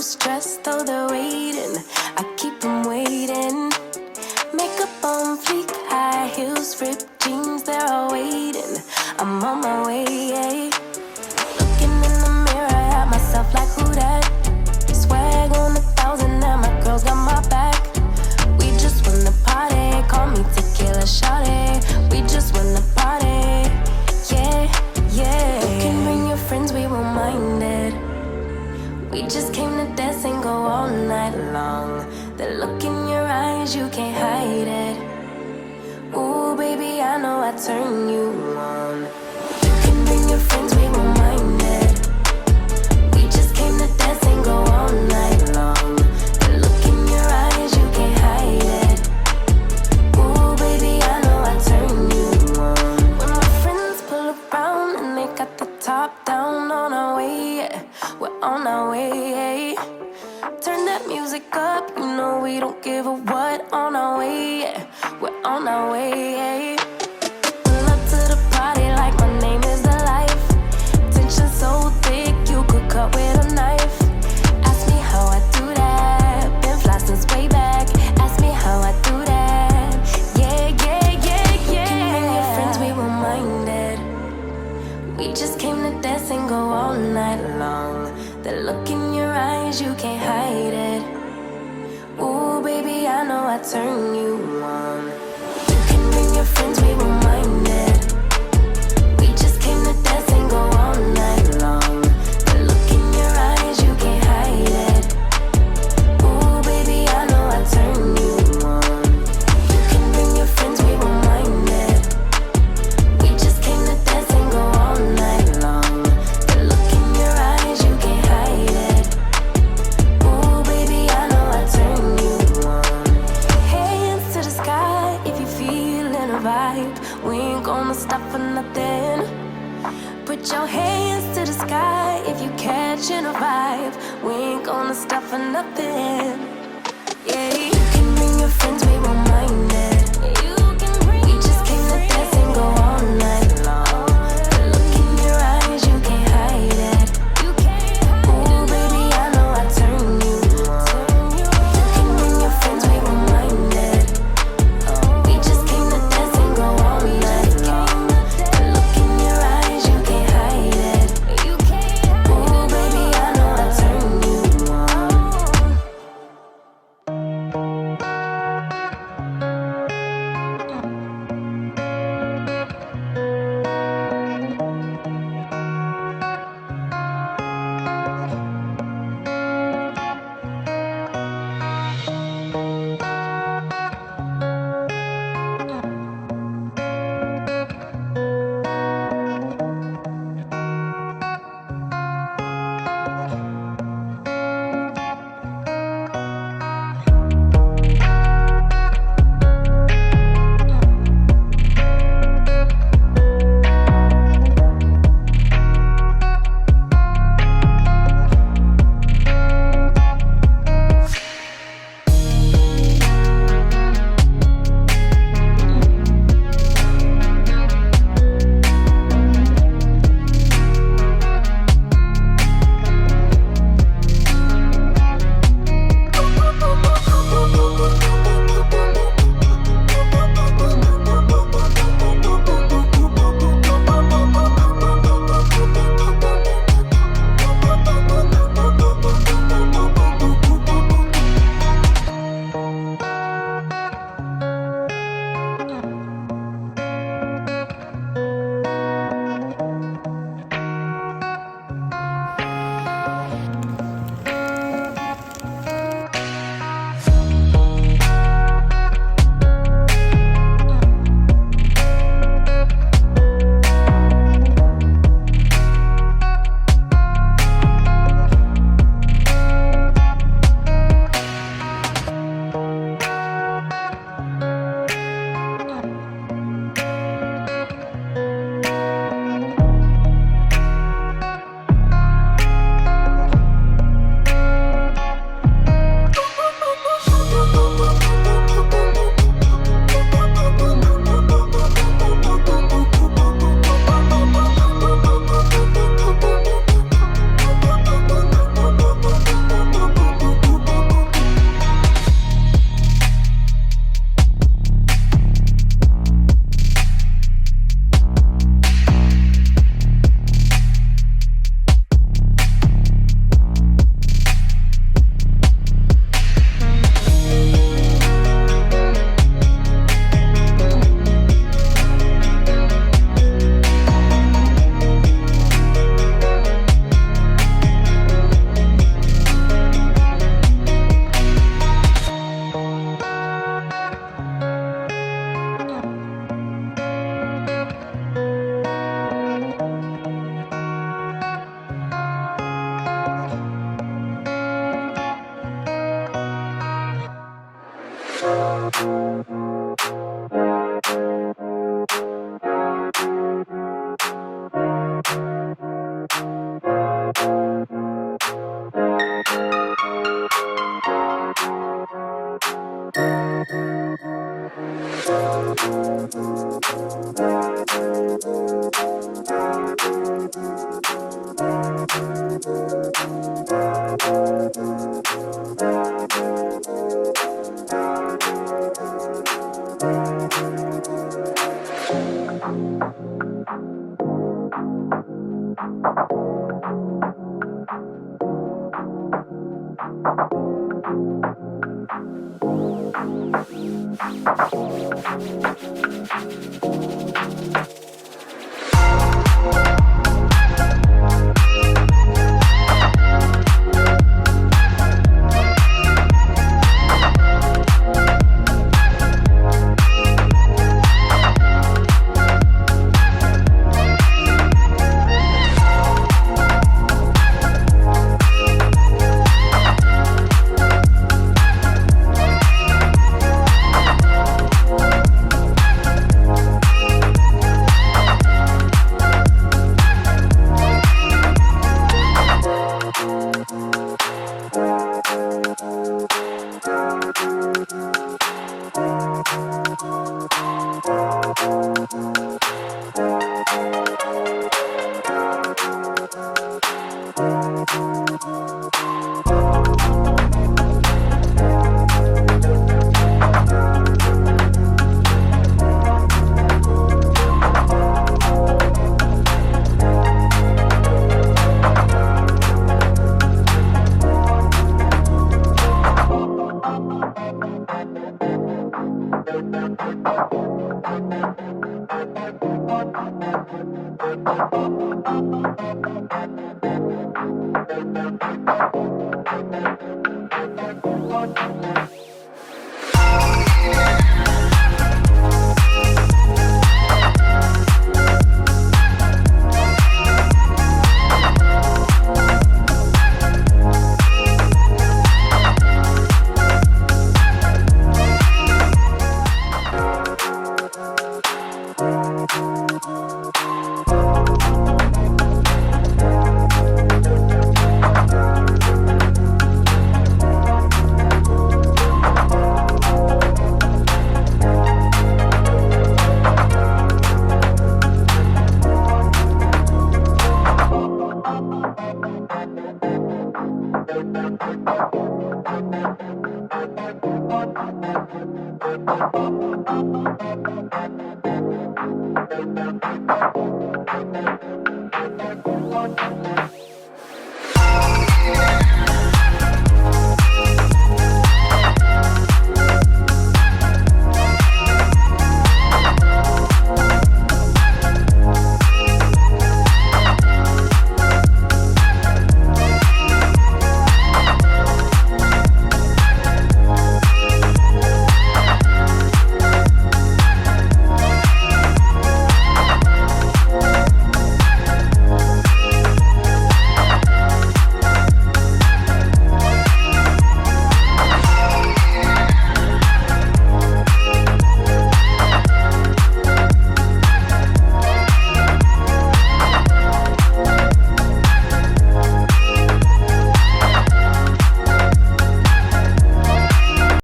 stressed, though they're waiting. I keep them waiting. Makeup on fleek, high heels, ripped jeans, they're all waiting. I'm on my way. Looking in the mirror at myself like who that? Swag on 1,000 and my girls got my back. We just wanna party, call me tequila shawty. We just wanna party, yeah, yeah. You can bring your friends, we won't mind it. We just came to dance and go all night long. The look in your eyes, you can't hide it. Ooh, baby, I know I turn you on. You can bring your friends, we won't mind it. We just came to dance and go all night long. The look in your eyes, you can't hide it. Ooh, baby, I know I turn you on. When my friends pull around and they got the top down, on our way, yeah. We're on our way. Turn that music up, you know we don't give a what. On our way, yeah. We're on our way. Pull up to the party like my name is the life. Tension so thick, you could cut with a knife. Ask me how I do that. Been fly since way back. Ask me how I do that. Yeah, yeah, yeah, yeah. You can bring your friends, we won't mind it. We just came to dance and go all night long. The look in your eyes, you can't hide it. Ooh, baby, I know I turn you on. You can bring your friends, we won't mind it. We just came to dance and go all night long. The look in your eyes, you can't hide it. Ooh, baby, I know I turn you on. You can bring your friends, we won't mind it. We just came to dance and go all night long. The look in your eyes, you can't hide it. Ooh, baby, I know I turn you on. Hands to the sky if you feelin' a vibe. We ain't gonna stop for nothing. Put your hands to the sky if you catchin' a vibe. We ain't gonna stop for nothing. Yeah, you can bring your friends, we won't mind it. We just came to dance and go all night long. The look in your eyes, you can't hide it. Ooh, baby, I know I turn you on. You can bring your friends, we won't mind it. We just came to dance and go all night long. The look in your eyes, you can't hide it. Ooh, baby, I know I turn you on.